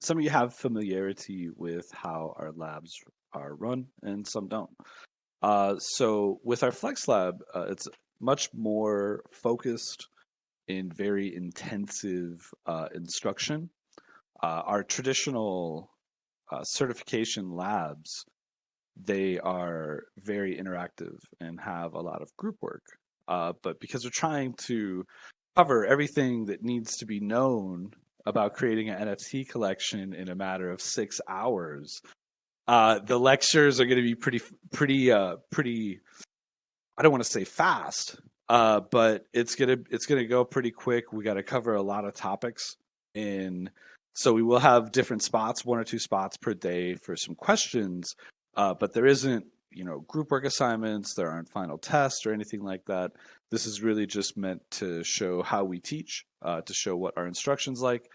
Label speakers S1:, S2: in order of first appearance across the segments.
S1: some of you have familiarity with how our labs are run, and some don't. So with our Flex Lab, it's much more focused in very intensive instruction. Our traditional certification labs, they are very interactive and have a lot of group work. But because we're trying to cover everything that needs to be known about creating an NFT collection in a matter of 6 hours, the lectures are going to be pretty. I don't want to say fast, but it's gonna go pretty quick. We got to cover a lot of topics, and so we will have different spots, one or two spots per day for some questions. But there isn't, group work assignments. There aren't final tests or anything like that. This is really just meant to show how we teach, to show what our instructions like,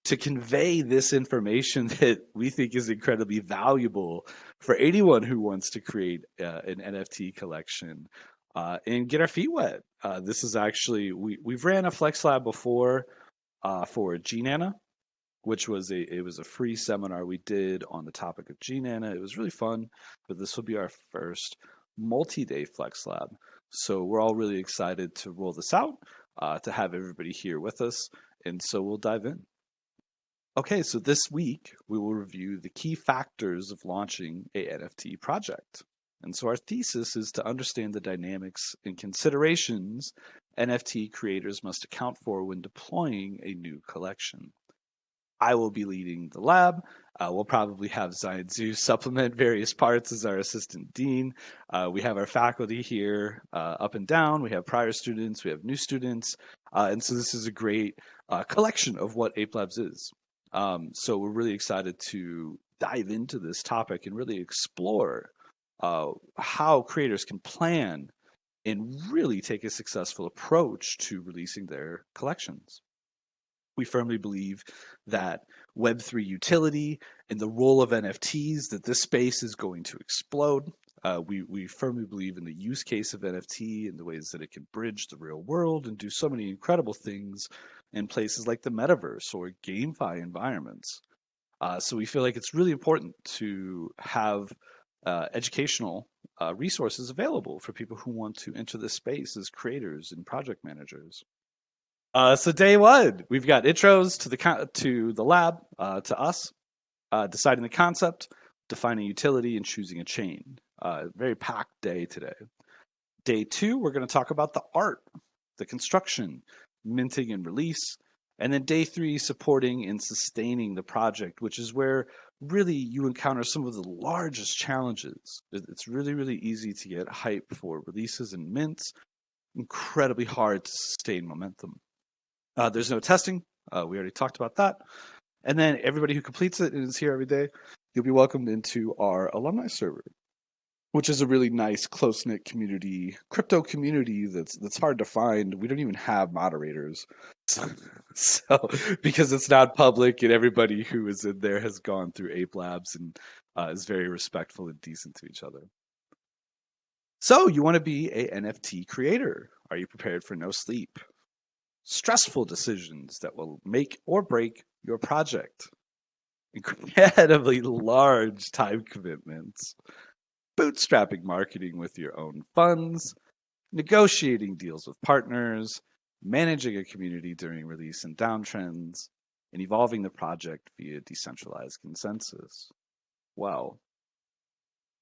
S1: to convey this information that we think is incredibly valuable for anyone who wants to create an NFT collection and get our feet wet. This is actually we've ran a Flex Lab before for GNana, which was a free seminar we did on the topic of GNana. It was really fun, but this will be our first multi-day Flex Lab. So we're all really excited to roll this out, to have everybody here with us, and so we'll dive in. Okay, so this week we will review the key factors of launching a NFT project. And so our thesis is to understand the dynamics and considerations NFT creators must account for when deploying a new collection. I will be leading the lab. We'll probably have Zion Zhu supplement various parts as our assistant dean. We have our faculty here up and down. We have prior students, we have new students. And so this is a great collection of what Ape Labs is. So we're really excited to dive into this topic and really explore how creators can plan and really take a successful approach to releasing their collections. We firmly believe that Web3 utility and the role of NFTs, that this space is going to explode. We firmly believe in the use case of NFT and the ways that it can bridge the real world and do so many incredible things in places like the metaverse or GameFi environments. So we feel like it's really important to have educational resources available for people who want to enter this space as creators and project managers. So day one, we've got intros to the lab, to us, deciding the concept, defining utility, and choosing a chain. Very packed day today. Day two, we're going to talk about the art, the construction, minting and release. And then day three, supporting and sustaining the project, which is where really you encounter some of the largest challenges. It's really, really easy to get hype for releases and mints, incredibly hard to sustain momentum. There's no testing. We already talked about that. And then everybody who completes it and is here every day, you'll be welcomed into our alumni server, which is a really nice, close-knit community, crypto community that's hard to find. We don't even have moderators. So because it's not public and everybody who is in there has gone through Ape Labs and is very respectful and decent to each other. So you want to be a NFT creator. Are you prepared for no sleep? Stressful decisions that will make or break your project, incredibly large time commitments, bootstrapping marketing with your own funds, negotiating deals with partners, managing a community during release and downtrends, and evolving the project via decentralized consensus. Well,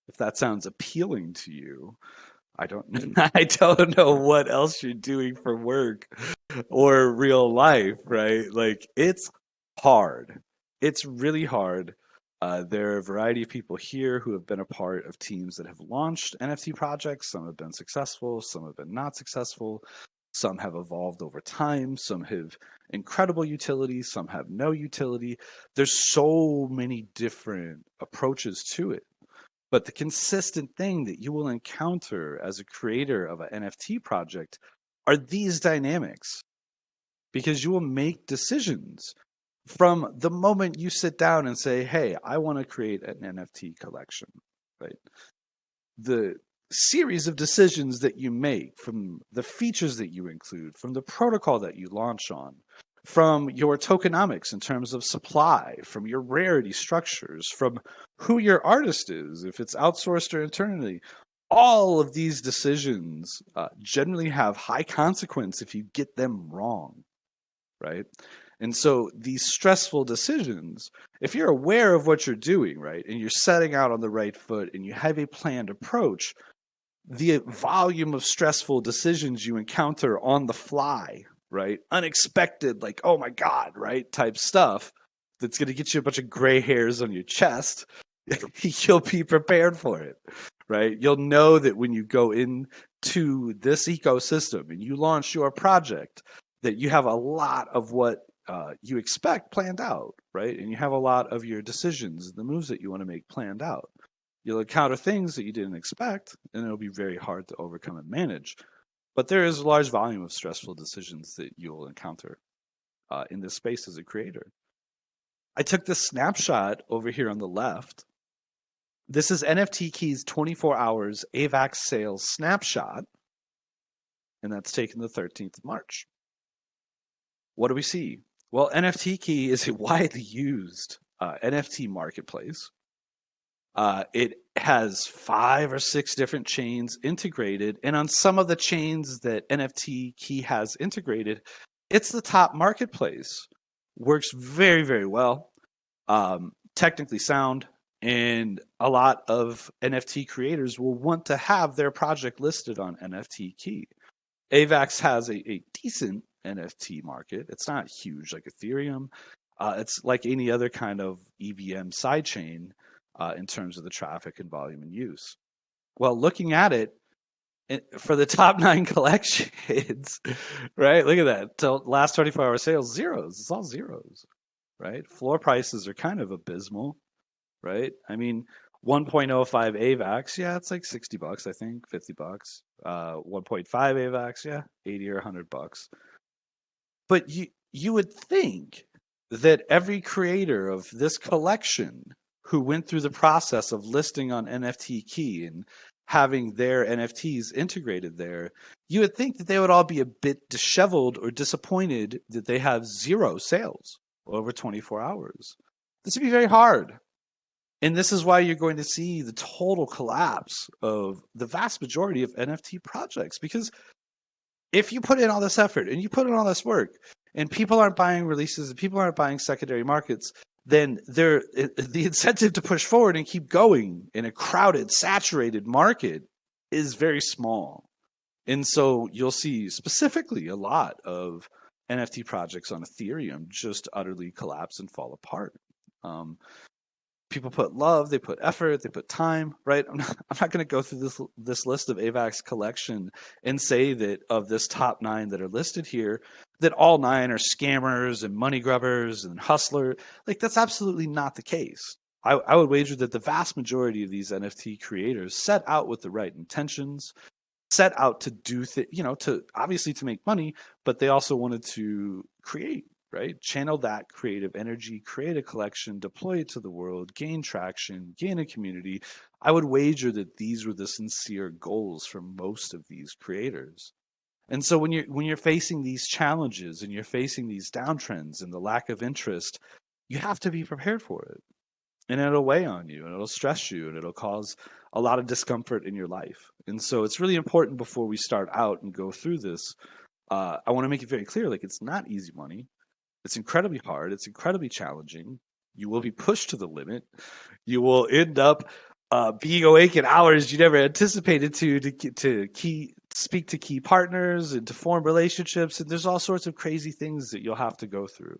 S1: if that sounds appealing to you, I don't I don't know what else you're doing for work or real life, right? Like it's hard. It's really hard. There are a variety of people here who have been a part of teams that have launched NFT projects. Some have been successful, some have been not successful. Some have evolved over time. Some have incredible utility, some have no utility. There's so many different approaches to it. But the consistent thing that you will encounter as a creator of an NFT project are these dynamics, because you will make decisions from the moment you sit down and say, hey, I want to create an NFT collection, right? The series of decisions that you make, from the features that you include, from the protocol that you launch on, from your tokenomics in terms of supply, from your rarity structures, from who your artist is, if it's outsourced or internally. All of these decisions generally have high consequence if you get them wrong, right? And so these stressful decisions, if you're aware of what you're doing, right, and you're setting out on the right foot and you have a planned approach, the volume of stressful decisions you encounter on the fly, right? Unexpected, like, oh my God, right? Type stuff that's going to get you a bunch of gray hairs on your chest. You'll be prepared for it, right? You'll know that when you go into this ecosystem and you launch your project, that you have a lot of what you expect planned out, right? And you have a lot of your decisions, the moves that you want to make planned out. You'll encounter things that you didn't expect, and it'll be very hard to overcome and manage. But there is a large volume of stressful decisions that you'll encounter in this space as a creator. I took this snapshot over here on the left. This is NFT Key's 24 hours AVAX sales snapshot, and that's taken the 13th of March. What do we see? Well, NFT Key is a widely used NFT marketplace. It has 5 or 6 different chains integrated, and on some of the chains that NFT Key has integrated, it's the top marketplace. Works very, very well, technically sound, and a lot of NFT creators will want to have their project listed on NFT Key. AVAX has a decent NFT market. It's not huge like Ethereum. It's like any other kind of EVM sidechain. In terms of the traffic and volume and use. Well, looking at it, for the top 9 collections, right? Look at that. Till last 24-hour sales, zeros. It's all zeros, right? Floor prices are kind of abysmal, right? I mean, 1.05 AVAX, yeah, it's like $60, I think, $50. 1.5 AVAX, yeah, 80 or $100. But you would think that every creator of this collection who went through the process of listing on NFT Key and having their NFTs integrated there, you would think that they would all be a bit disheveled or disappointed that they have 0 sales over 24 hours. This would be very hard. And this is why you're going to see the total collapse of the vast majority of NFT projects. Because if you put in all this effort and you put in all this work and people aren't buying releases and people aren't buying secondary markets, then the incentive to push forward and keep going in a crowded, saturated market is very small. And so you'll see specifically a lot of NFT projects on Ethereum just utterly collapse and fall apart. People put love, they put effort, they put time, right? I'm not going to go through this list of AVAX collection and say that of this top 9 that are listed here, that all 9 are scammers and money grubbers and hustler. Like, that's absolutely not the case. I would wager that the vast majority of these NFT creators set out with the right intentions, set out to do to obviously to make money, but they also wanted to create, right? Channel that creative energy, create a collection, deploy it to the world, gain traction, gain a community. I would wager that these were the sincere goals for most of these creators. And so when you're facing these challenges and you're facing these downtrends and the lack of interest, you have to be prepared for it. And it'll weigh on you and it'll stress you and it'll cause a lot of discomfort in your life. And so it's really important before we start out and go through this. I want to make it very clear, like, it's not easy money. It's incredibly hard. It's incredibly challenging. You will be pushed to the limit. You will end up being awake in hours you never anticipated to speak to key partners and to form relationships. And there's all sorts of crazy things that you'll have to go through.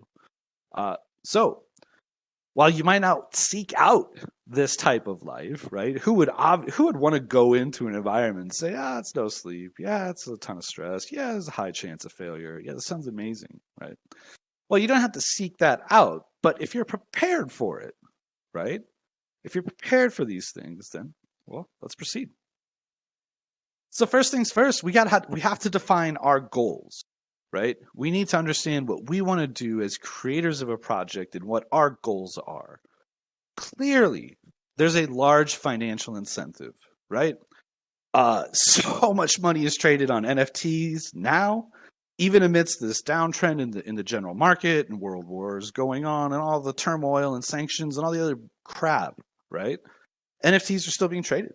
S1: So while you might not seek out this type of life, right? Who would want to go into an environment and say, it's no sleep. Yeah, it's a ton of stress. Yeah, there's a high chance of failure. Yeah, this sounds amazing, right? Well, you don't have to seek that out, but if you're prepared for it, right? If you're prepared for these things, then, well, let's proceed. So first things first, we have to define our goals, right? We need to understand what we want to do as creators of a project and what our goals are. Clearly, there's a large financial incentive, right? So much money is traded on NFTs now even amidst this downtrend in the general market and world wars going on and all the turmoil and sanctions and all the other crap, right? NFTs are still being traded.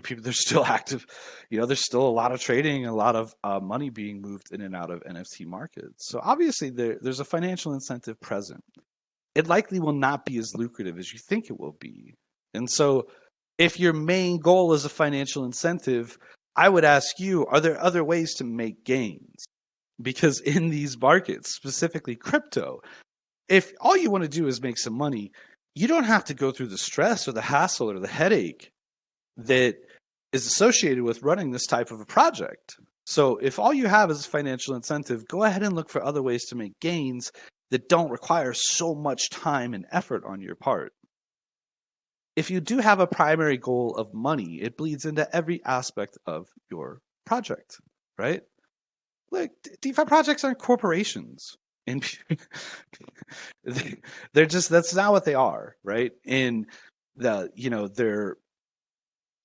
S1: People, they're still active. There's still a lot of trading, a lot of money being moved in and out of NFT markets. So obviously, there's a financial incentive present. It likely will not be as lucrative as you think it will be. And so, if your main goal is a financial incentive, I would ask you, are there other ways to make gains? Because in these markets, specifically crypto, if all you want to do is make some money, you don't have to go through the stress or the hassle or the headache that is associated with running this type of a project. So if all you have is a financial incentive, go ahead and look for other ways to make gains that don't require so much time and effort on your part. If you do have a primary goal of money, it bleeds into every aspect of your project, right? Look, DeFi projects aren't corporations. And they're just, that's not what they are, right? And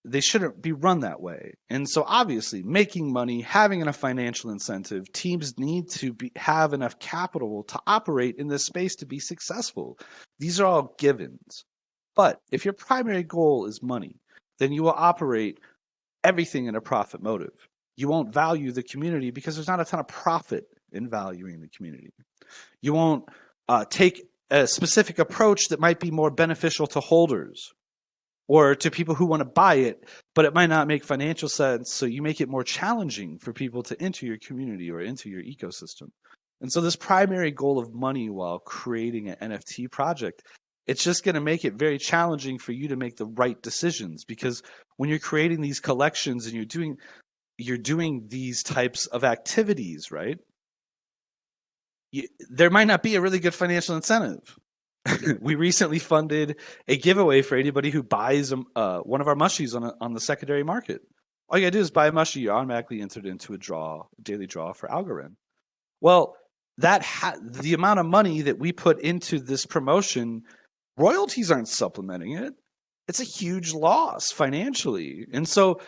S1: they shouldn't be run that way. And so obviously making money, having enough financial incentive, teams need to have enough capital to operate in this space to be successful. These are all givens. But if your primary goal is money, then you will operate everything in a profit motive. You won't value the community because there's not a ton of profit in valuing the community. You won't take a specific approach that might be more beneficial to holders or to people who want to buy it, but it might not make financial sense. So you make it more challenging for people to enter your community or into your ecosystem. And so this primary goal of money while creating an NFT project, it's just going to make it very challenging for you to make the right decisions, because when you're creating these collections and you're doing these types of activities, right? There might not be a really good financial incentive. We recently funded a giveaway for anybody who buys one of our mushies on the secondary market. All you gotta do is buy a mushie, you're automatically entered into a daily draw for Algorand. Well, the amount of money that we put into this promotion, royalties aren't supplementing it. It's a huge loss financially. And so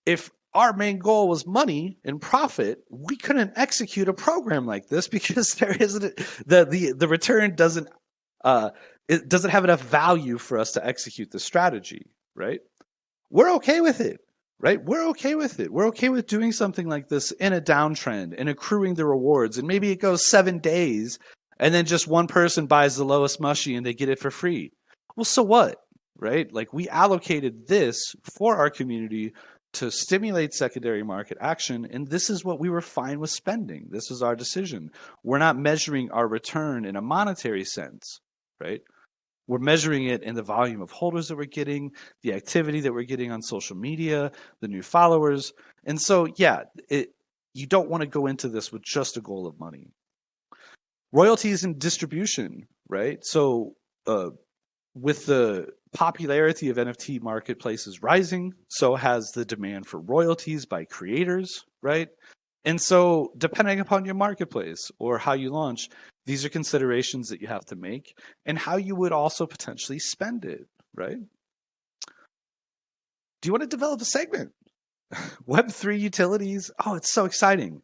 S1: if our main goal was money and profit, we couldn't execute a program like this because there isn't the return doesn't it doesn't have enough value for us to execute the strategy, right? We're okay with it, right? We're okay with it. We're okay with doing something like this in a downtrend and accruing the rewards. And maybe it goes 7 days and then just one person buys the lowest mushy and they get it for free. Well, so what, right? Like, we allocated this for our community to stimulate secondary market action, and this is what we were fine with spending. This is our decision. We're not measuring our return in a monetary sense, right? We're measuring it in the volume of holders that we're getting, the activity that we're getting on social media, the new followers. And so, yeah, you don't want to go into this with just a goal of money. Royalties and distribution, right? So with the popularity of NFT marketplaces rising, so has the demand for royalties by creators, right? And so depending upon your marketplace or how you launch, these are considerations that you have to make, and how you would also potentially spend it, right? Do you want to develop a segment? Web3 utilities? Oh, it's so exciting.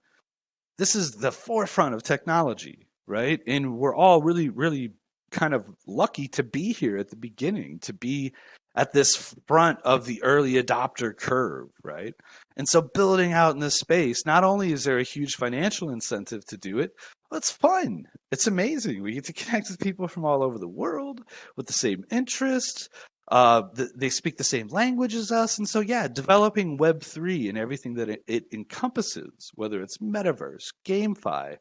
S1: This is the forefront of technology, right? And we're all really, really kind of lucky to be here at the beginning, to be at this front of the early adopter curve, right? And so building out in this space, not only is there a huge financial incentive to do it, but it's fun. It's amazing. We get to connect with people from all over the world with the same interests. They speak the same language as us. And so, yeah, developing Web3 and everything that it encompasses, whether it's metaverse, GameFi,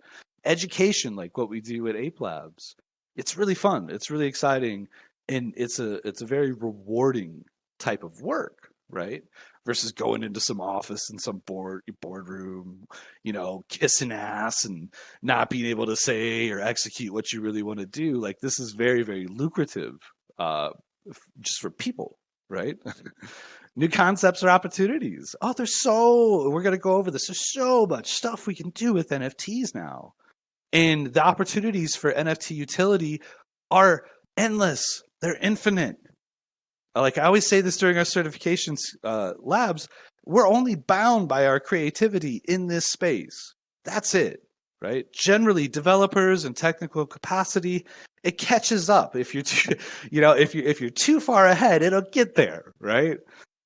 S1: education, like what we do at Ape Labs, it's really fun. It's really exciting. And it's a very rewarding type of work, right? Versus going into some office in some boardroom, kissing ass and not being able to say or execute what you really want to do. Like, this is very, very lucrative, just for people, right? New concepts or opportunities. Oh, we're going to go over this. There's so much stuff we can do with NFTs now. And the opportunities for NFT utility are endless. They're infinite. Like I always say this during our certifications labs, we're only bound by our creativity in this space. That's it, right? Generally, developers and technical capacity, it catches up. If you're too, if you're too far ahead, it'll get there, right?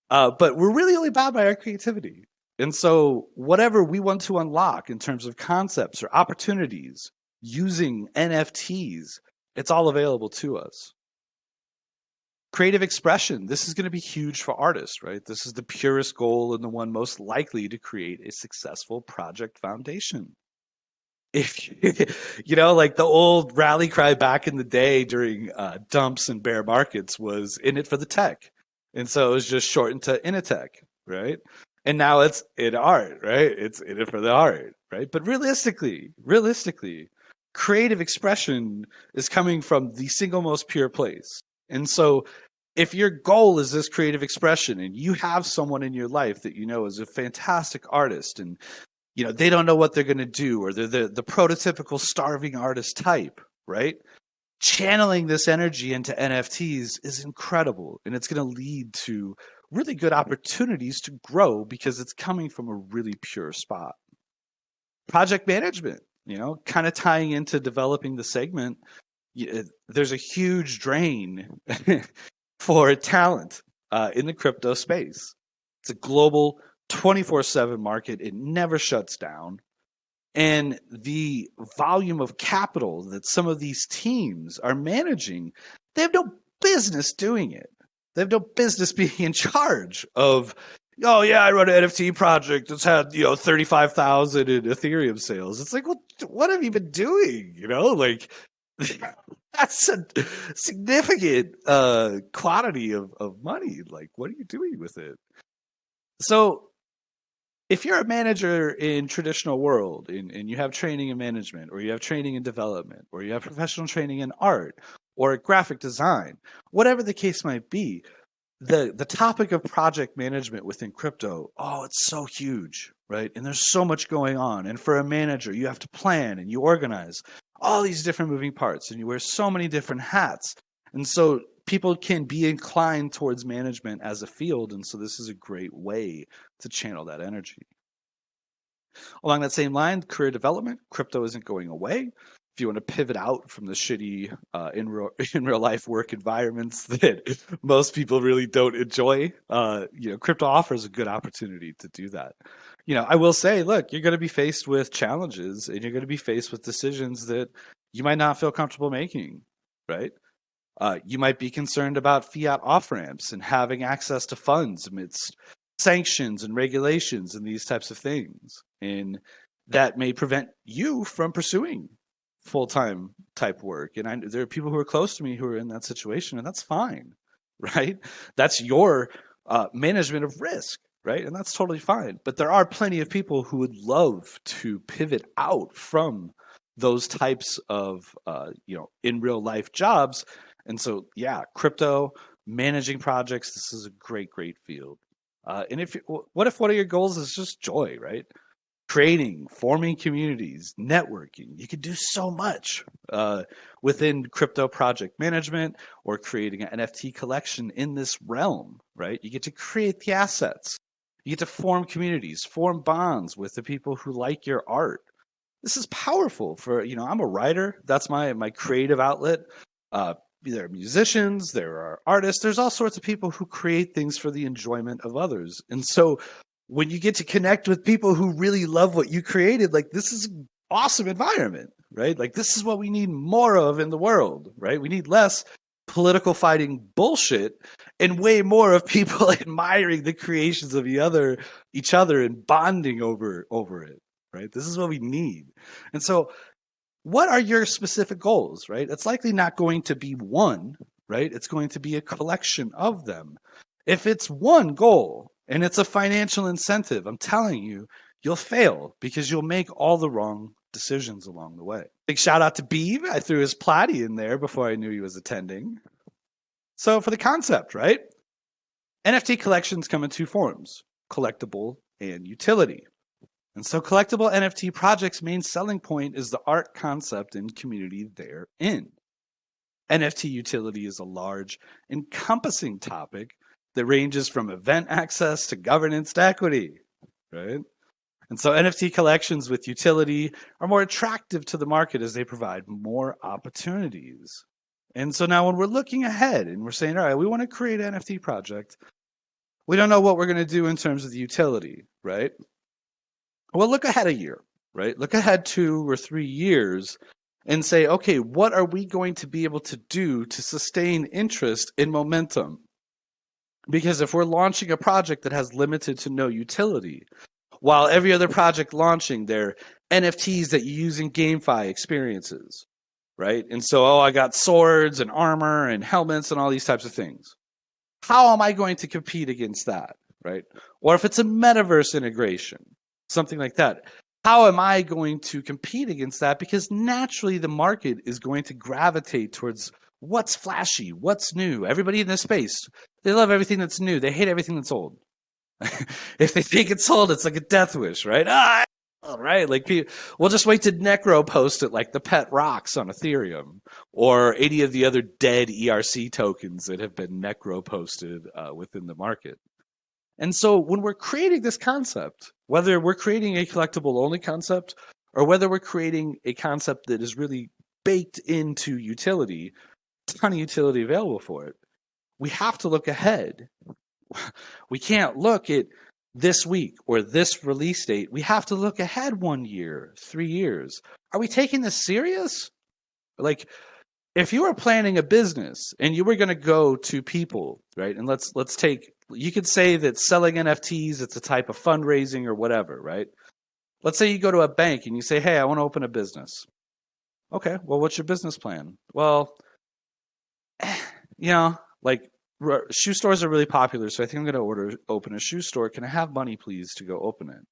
S1: But we're really only bound by our creativity. And so, whatever we want to unlock in terms of concepts or opportunities using NFTs, it's all available to us. Creative expression. This is going to be huge for artists, right? This is the purest goal and the one most likely to create a successful project foundation. If like the old rally cry back in the day during dumps and bear markets was in it for the tech. And so it was just shortened to Initech, right? And now it's in art, right? It's in it for the art, right? But realistically, creative expression is coming from the single most pure place. And so if your goal is this creative expression and you have someone in your life that you know is a fantastic artist and they don't know what they're going to do, or they're the prototypical starving artist type, right? Channeling this energy into NFTs is incredible, and it's going to lead to really good opportunities to grow because it's coming from a really pure spot. Project management, kind of tying into developing the segment, there's a huge drain for talent in the crypto space. It's a global 24/7 market. It never shuts down. And the volume of capital that some of these teams are managing, they have no business doing it. They have no business being in charge of, oh yeah, I run an NFT project that's had 35,000 in Ethereum sales. It's like, well, what have you been doing? Like that's a significant quantity of money. Like, what are you doing with it? So if you're a manager in traditional world and you have training in management, or you have training in development, or you have professional training in art or graphic design, whatever the case might be, the topic of project management within crypto, oh, it's so huge, right? And there's so much going on. And for a manager, you have to plan and you organize all these different moving parts and you wear so many different hats. And so people can be inclined towards management as a field. And so this is a great way to channel that energy. Along that same line, career development, crypto isn't going away. If you want to pivot out from the shitty in real life work environments that most people really don't enjoy, crypto offers a good opportunity to do that. I will say, look, you're going to be faced with challenges and you're going to be faced with decisions that you might not feel comfortable making, right? You might be concerned about fiat off ramps and having access to funds amidst sanctions and regulations and these types of things. And that may prevent you from pursuing full time type work. And there are people who are close to me who are in that situation, and that's fine, right? That's your management of risk, right? And that's totally fine. But there are plenty of people who would love to pivot out from those types of in real life jobs. And so, yeah, crypto, managing projects, this is a great field. And what if one of your goals is just joy, right? Creating, forming communities, networking. You can do so much within crypto project management or creating an NFT collection in this realm, right? You get to create the assets. You get to form communities, form bonds with the people who like your art. This is powerful for, I'm a writer. That's my creative outlet. There are musicians, there are artists, there's all sorts of people who create things for the enjoyment of others. And so when you get to connect with people who really love what you created, like this is an awesome environment, right? Like this is what we need more of in the world, right? We need less political fighting bullshit and way more of people admiring the creations of each other and bonding over it, right? This is what we need. And so what are your specific goals, right? It's likely not going to be one, right? It's going to be a collection of them. If it's one goal and it's a financial incentive, I'm telling you, you'll fail because you'll make all the wrong decisions along the way. Big shout out to Beeve. I threw his platy in there before I knew he was attending. So for the concept, right? NFT collections come in two forms, collectible and utility. And so Collectible NFT Project's main selling point is the art concept and community therein. NFT utility is a large, encompassing topic that ranges from event access to governance to equity, right? And so NFT collections with utility are more attractive to the market as they provide more opportunities. And so now when we're looking ahead and we're saying, all right, we want to create an NFT project, we don't know what we're going to do in terms of the utility, right? Well, look ahead a year, right? Look ahead 2 or 3 years and say, okay, what are we going to be able to do to sustain interest in momentum? Because if we're launching a project that has limited to no utility, while every other project launching, they're NFTs that you use in GameFi experiences, right? And so, oh, I got swords and armor and helmets and all these types of things. How am I going to compete against that, right? Or if it's a metaverse integration, something like that, how am I going to compete against that? Because naturally the market is going to gravitate towards what's flashy, what's new. Everybody in this space, they love everything that's new. They hate everything that's old. If they think it's old, it's like a death wish, right? Right. Like we'll just wait to Necro post it like the pet rocks on Ethereum or any of the other dead ERC tokens that have been Necro posted within the market. And so when we're creating this concept, whether we're creating a collectible only concept or whether we're creating a concept that is really baked into utility, ton of utility available for it, we have to look ahead. We can't look at this week or this release date. We have to look ahead 1 year, 3 years. Are we taking this serious? Like, if you were planning a business and you were going to go to people, right? And let's take, you could say that selling NFTs, it's a type of fundraising or whatever, right? Let's say you go to a bank and you say, hey, I want to open a business. Okay, well, what's your business plan? Well, like shoe stores are really popular, so I think I'm going to open a shoe store. Can I have money, please, to go open it?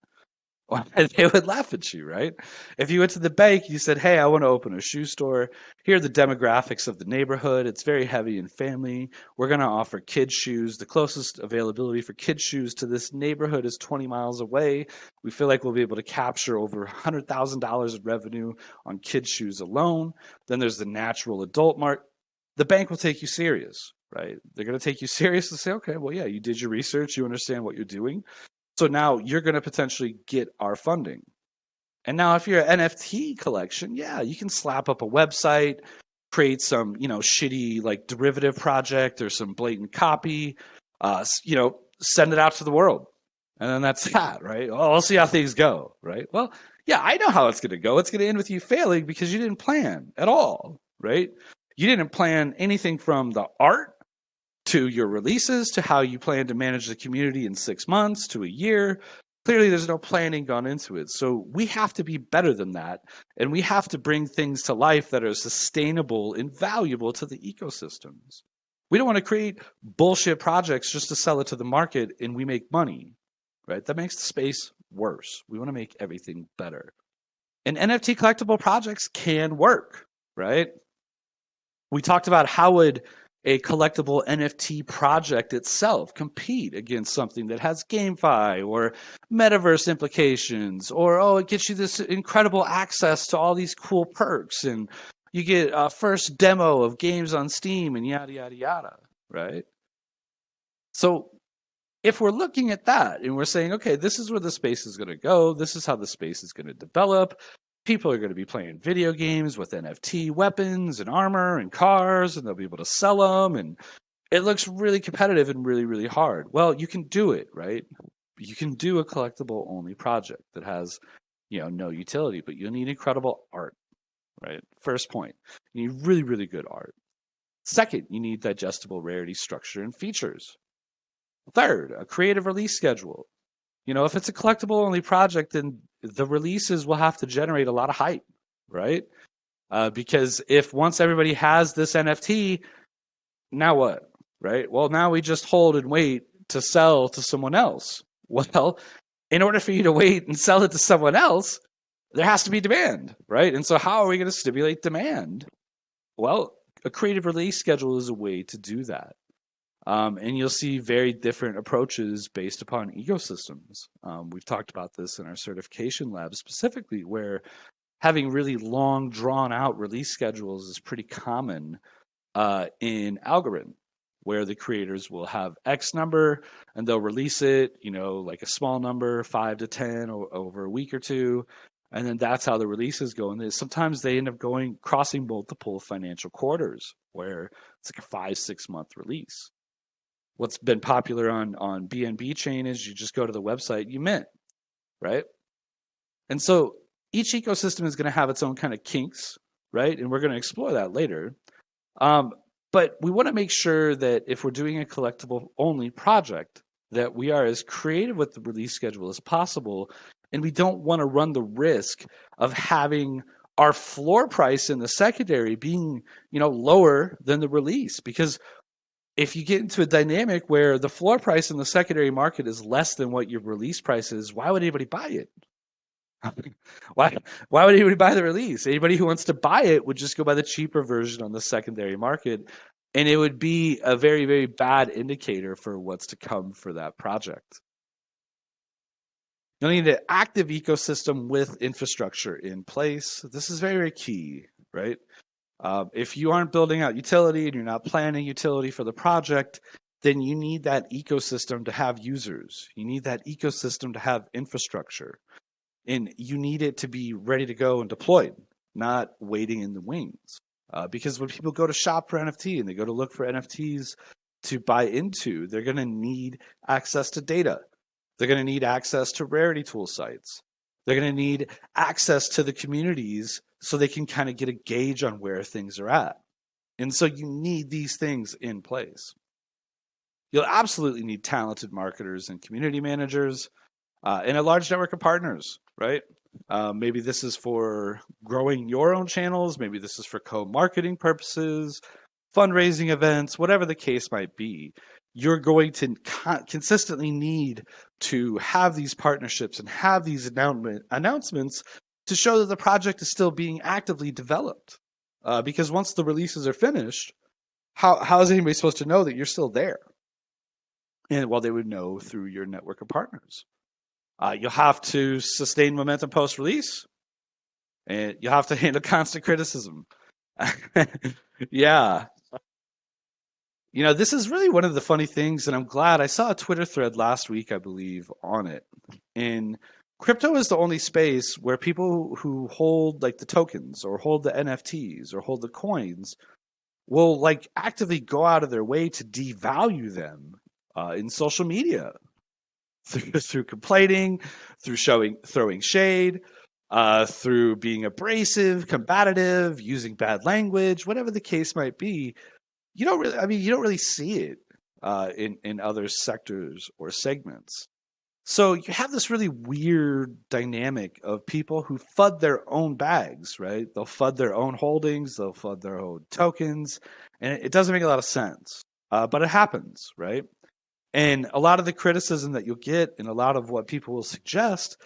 S1: Well, they would laugh at you, right? If you went to the bank, you said, hey, I want to open a shoe store. Here are the demographics of the neighborhood. It's very heavy in family. We're going to offer kids' shoes. The closest availability for kids' shoes to this neighborhood is 20 miles away. We feel like we'll be able to capture over $100,000 in revenue on kids' shoes alone. Then there's the natural adult market. The bank will take you serious, right? They're going to take you serious and say, okay, well, yeah, you did your research. You understand what you're doing. So now you're going to potentially get our funding. And now if you're an NFT collection, yeah, you can slap up a website, create some, shitty like derivative project or some blatant copy, send it out to the world. And then that's that, right? Well, we'll see how things go, right? Well, yeah, I know how it's going to go. It's going to end with you failing because you didn't plan at all, right? You didn't plan anything from the art to your releases, to how you plan to manage the community in 6 months to a year. Clearly, there's no planning gone into it. So we have to be better than that. And we have to bring things to life that are sustainable and valuable to the ecosystems. We don't want to create bullshit projects just to sell it to the market and we make money, right? That makes the space worse. We want to make everything better. And NFT collectible projects can work, right? We talked about how would a collectible NFT project itself compete against something that has GameFi or metaverse implications, or, oh, it gets you this incredible access to all these cool perks and you get a first demo of games on Steam and yada, yada, yada, right? So if we're looking at that and we're saying, okay, this is where the space is going to go, this is how the space is going to develop, people are going to be playing video games with NFT weapons and armor and cars, and they'll be able to sell them. And it looks really competitive and really, really hard. Well, you can do it, right? You can do a collectible only project that has, no utility, but you'll need incredible art, right? First point, you need really, really good art. Second, you need digestible rarity, structure, and features. Third, a creative release schedule. If it's a collectible only project, then the releases will have to generate a lot of hype, right? Because if once everybody has this NFT, now what, right? Well, now we just hold and wait to sell to someone else. Well, in order for you to wait and sell it to someone else, there has to be demand, right? And so how are we going to stimulate demand? Well, a creative release schedule is a way to do that. And you'll see very different approaches based upon ecosystems. We've talked about this in our certification lab specifically, where having really long, drawn out release schedules is pretty common in Algorand, where the creators will have X number and they'll release it, like a small number, 5 to 10 over a week or two. And then that's how the releases go. And sometimes they end up crossing multiple financial quarters where it's like a 5, 6 month release. What's been popular on BNB chain is you just go to the website, you mint, right? And so each ecosystem is going to have its own kind of kinks, right? And we're going to explore that later. But we want to make sure that if we're doing a collectible only project, that we are as creative with the release schedule as possible. And we don't want to run the risk of having our floor price in the secondary being, lower than the release. Because if you get into a dynamic where the floor price in the secondary market is less than what your release price is, why would anybody buy it? Why would anybody buy the release? Anybody who wants to buy it would just go buy the cheaper version on the secondary market, and it would be a very, very bad indicator for what's to come for that project. You'll need an active ecosystem with infrastructure in place. This is very, very key, right? If you aren't building out utility and you're not planning utility for the project, then you need that ecosystem to have users. You need that ecosystem to have infrastructure. And you need it to be ready to go and deployed, not waiting in the wings. Because when people go to shop for NFT and they go to look for NFTs to buy into, they're going to need access to data. They're going to need access to rarity tool sites. They're going to need access to the communities so they can kind of get a gauge on where things are at. And so you need these things in place. You'll absolutely need talented marketers and community managers. And a large network of partners, right? Maybe this is for growing your own channels. Maybe this is for co-marketing purposes, fundraising events, whatever the case might be. You're going to consistently need to have these partnerships and have these announcements to show that the project is still being actively developed. Because once the releases are finished, how is anybody supposed to know that you're still there? And well, they would know through your network of partners. You'll have to sustain momentum post-release, and you'll have to handle constant criticism. Yeah. This is really one of the funny things, and I'm glad I saw a Twitter thread last week, I believe, on it. And crypto is the only space where people who hold like the tokens or hold the NFTs or hold the coins will like actively go out of their way to devalue them in social media. Through complaining, through throwing shade, through being abrasive, combative, using bad language, whatever the case might be. You don't really see it in other sectors or segments. So you have this really weird dynamic of people who FUD their own bags, right? They'll FUD their own holdings, they'll FUD their own tokens, and it doesn't make a lot of sense. But it happens, right? And a lot of the criticism that you'll get and a lot of what people will suggest,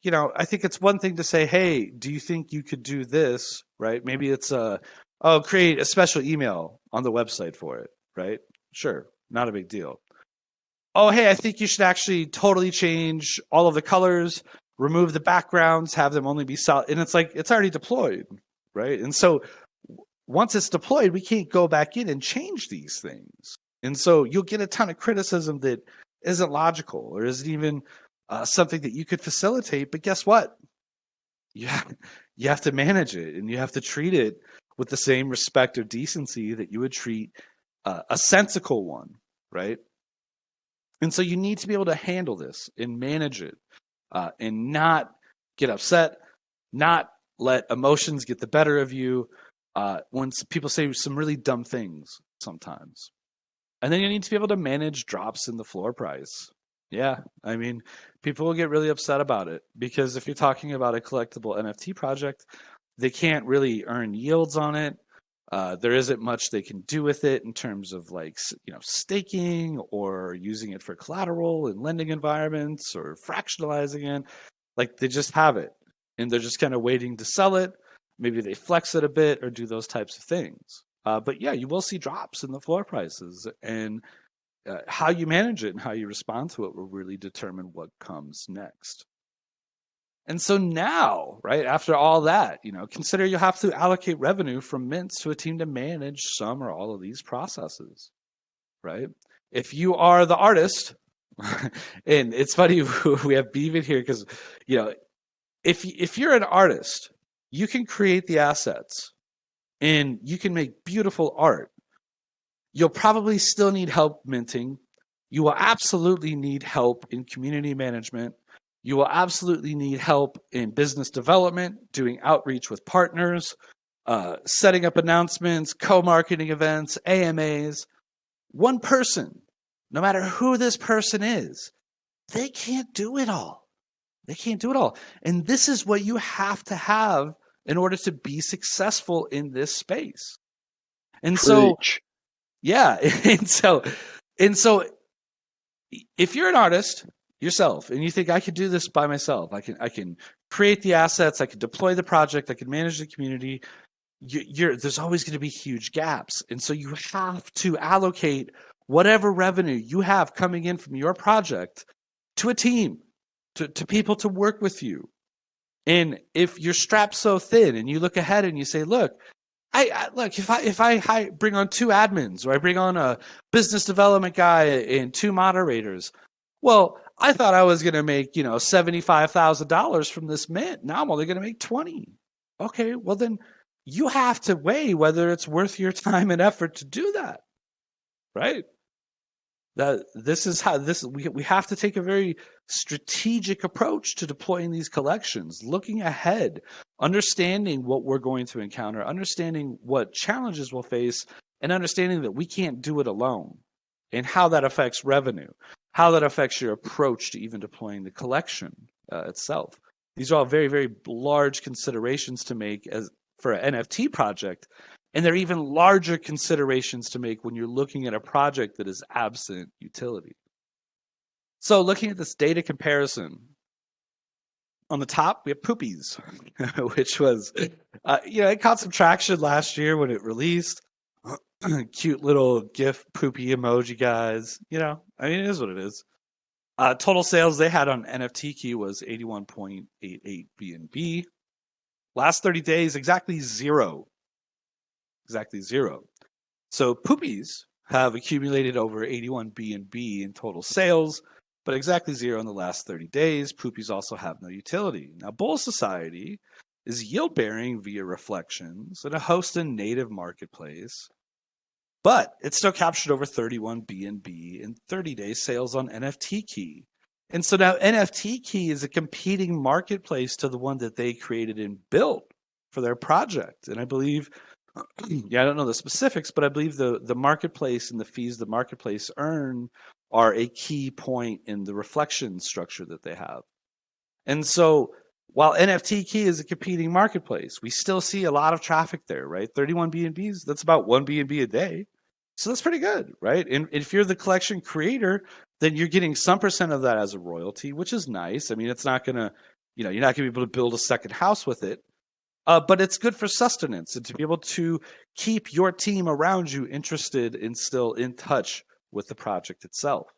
S1: I think it's one thing to say, hey, do you think you could do this, right? Maybe it's create a special email on the website for it, right? Sure, not a big deal. Oh, hey, I think you should actually totally change all of the colors, remove the backgrounds, have them only be solid. And it's like, it's already deployed, right? And so once it's deployed, we can't go back in and change these things. And so you'll get a ton of criticism that isn't logical or isn't even something that you could facilitate. But guess what? You have to manage it, and you have to treat it with the same respect or decency that you would treat a sensical one, right? And so you need to be able to handle this and manage it and not get upset, not let emotions get the better of you when people say some really dumb things sometimes. And then you need to be able to manage drops in the floor price. Yeah, I mean, people will get really upset about it because if you're talking about a collectible NFT project, they can't really earn yields on it. There isn't much they can do with it in terms of like, staking or using it for collateral in lending environments or fractionalizing it. Like they just have it and they're just kind of waiting to sell it. Maybe they flex it a bit or do those types of things. But yeah, you will see drops in the floor prices, and how you manage it and how you respond to it will really determine what comes next. And so now, right, after all that, consider you have to allocate revenue from mints to a team to manage some or all of these processes. right? If you are the artist, and it's funny we have Beaven here because you know if you're an artist, you can create the assets and you can make beautiful art. You'll probably still need help minting. You will absolutely need help in community management. You will absolutely need help in business development, doing outreach with partners, setting up announcements, co marketing events, AMAs. One person, no matter who this person is, they can't do it all. They can't do it all. And this is what you have to have in order to be successful in this space. And so,
S2: Preach.
S1: yeah, and so if you're an artist yourself and you think I could do this by myself, I can create the assets, I can deploy the project, I can manage the community, there's always going to be huge gaps. And so you have to allocate whatever revenue you have coming in from your project to a team, to people to work with you. And if you're strapped so thin and you look ahead and you say, look, I look if I bring on two admins or I bring on a business development guy and two moderators, well, I thought I was going to make $75,000 from this mint. Now I'm only going to make 20. Okay, well then you have to weigh whether it's worth your time and effort to do that, right? That this is how this we have to take a very strategic approach to deploying these collections, looking ahead, understanding what we're going to encounter, understanding what challenges we'll face, and understanding that we can't do it alone, and how that affects revenue, how that affects your approach to even deploying the collection itself. These are all very, very large considerations to make as for an NFT project, and there are even larger considerations to make when you're looking at a project that is absent utility. So looking at this data comparison, on the top, we have Poopies, which was, it caught some traction last year when it released. Cute little GIF poopy emoji guys. It is what it is. Total sales they had on NFT Key was 81.88 BNB. Last 30 days, exactly zero. Exactly zero. So Poopies have accumulated over 81 BNB in total sales, but exactly zero in the last 30 days. Poopies also have no utility. Now, Bull Society is yield bearing via reflections and a host and native marketplace, but it still captured over 31 BNB in 30-day sales on NFT Key. And so now NFT Key is a competing marketplace to the one that they created and built for their project. And I believe yeah, I don't know the specifics, but I believe the marketplace and the fees the marketplace earn are a key point in the reflection structure that they have. And so while NFT Key is a competing marketplace, we still see a lot of traffic there, right? 31 BNBs, that's about 1 BNB a day. So that's pretty good, right? And if you're the collection creator, then you're getting some percent of that as a royalty, which is nice. I mean, it's not going to, you're not going to be able to build a second house with it. But it's good for sustenance and to be able to keep your team around you interested and still in touch with the project itself.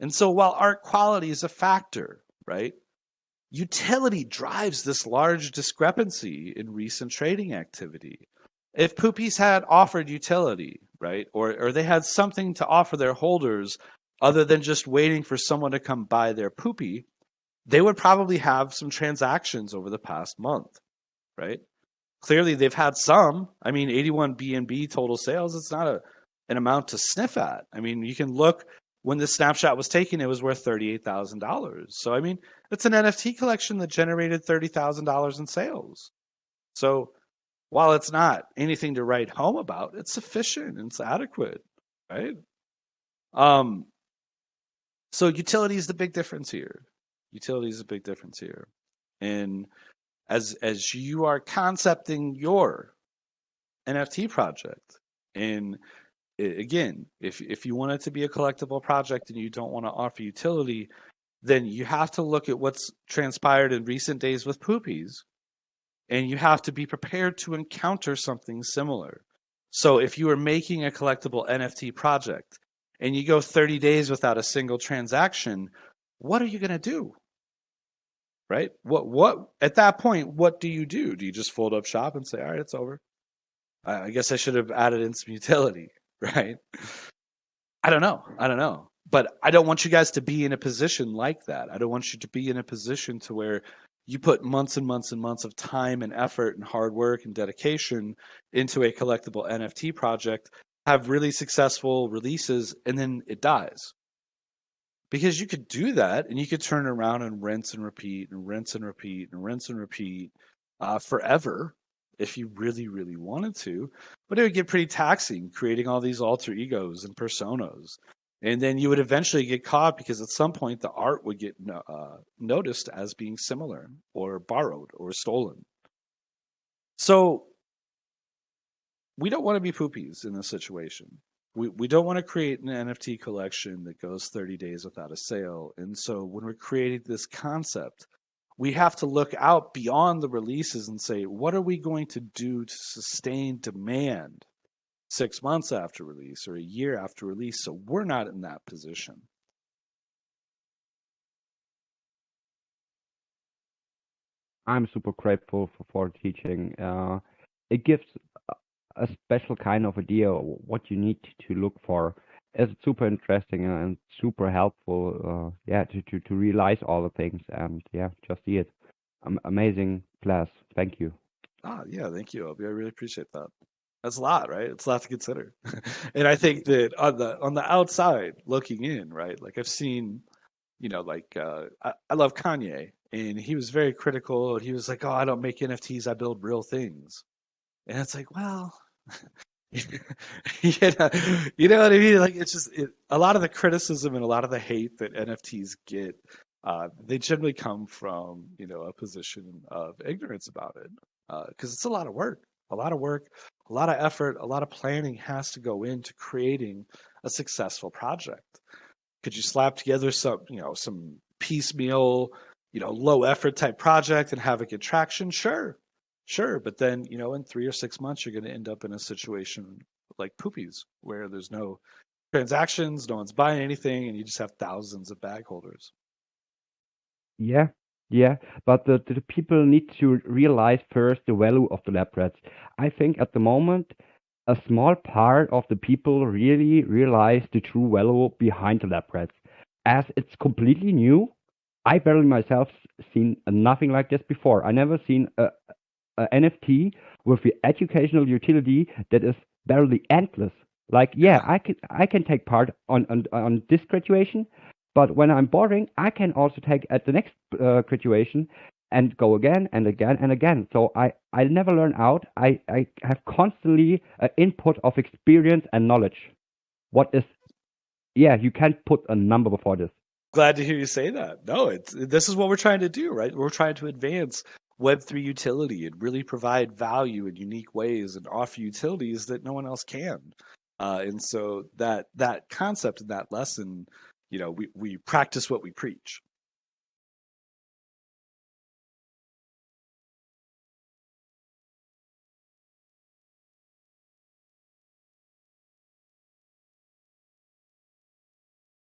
S1: And so while art quality is a factor, right, utility drives this large discrepancy in recent trading activity. If Poopies had offered utility, right, or they had something to offer their holders other than just waiting for someone to come buy their Poopy, they would probably have some transactions over the past month, right? Clearly, they've had some. I mean, 81 BNB total sales, it's not an amount to sniff at. I mean, you can look when this snapshot was taken, it was worth $38,000. So, I mean, it's an NFT collection that generated $30,000 in sales. So, while it's not anything to write home about, it's sufficient and it's adequate, right? So utility is the big difference here. Utility is a big difference here. And as you are concepting your NFT project, and again, if you want it to be a collectible project and you don't want to offer utility, then you have to look at what's transpired in recent days with Poopies, and you have to be prepared to encounter something similar. So if you are making a collectible NFT project and you go 30 days without a single transaction, what are you going to do? Right? What at that point, what do you do? Do you just fold up shop and say, all right, it's over? I guess I should have added in some utility, right? I don't know. I don't know. But I don't want you guys to be in a position like that. I don't want you to be in a position to where you put months and months and months of time and effort and hard work and dedication into a collectible NFT project, have really successful releases, and then it dies. Because you could do that and you could turn around and rinse and repeat and rinse and repeat and rinse and repeat forever if you really, really wanted to. But it would get pretty taxing creating all these alter egos and personas. And then you would eventually get caught because at some point the art would get noticed as being similar or borrowed or stolen. So we don't want to be poopies in this situation. We don't want to create an NFT collection that goes 30 days without a sale. And so when we're creating this concept, we have to look out beyond the releases and say, what are we going to do to sustain demand 6 months after release or a year after release so we're not in that position?
S2: I'm super grateful for teaching. It gives a special kind of idea of what you need to look for. It's super interesting and super helpful. Yeah, to realize all the things and yeah, just see it. Amazing class. Thank you.
S1: Yeah, thank you, Obi. I really appreciate that. That's a lot, right? It's a lot to consider. And I think that on the outside looking in, right? Like I've seen, like I love Kanye, and he was very critical. He was like, "Oh, I don't make NFTs. I build real things." And it's like, well, you know what I mean? Like it's just a lot of the criticism and a lot of the hate that NFTs get, they generally come from a position of ignorance about it, because it's a lot of work, a lot of work, a lot of effort, a lot of planning has to go into creating a successful project. Could you slap together some piecemeal, low effort type project and have it get traction? Sure, sure. But then, in 3 or 6 months, you're going to end up in a situation like Poopies, where there's no transactions, no one's buying anything, and you just have thousands of bag holders.
S2: Yeah, yeah, but the people need to realize first the value of the lab rats. I think at the moment, a small part of the people really realize the true value behind the lab rats. As it's completely new, I barely myself seen nothing like this before. I never seen a NFT with the educational utility that is barely endless. Like, yeah,
S1: Yeah.
S2: I can take part on this graduation, but when I'm boring, I can also take at the next graduation and go again and again and again. So I never learn out. I have constantly input of experience and knowledge. What is Yeah, you can't put a number before this.
S1: Glad to hear you say that. No, this is what we're trying to do, right? We're trying to advance Web3 utility and really provide value in unique ways and offer utilities that no one else can. And so that concept and that lesson, we practice what we preach.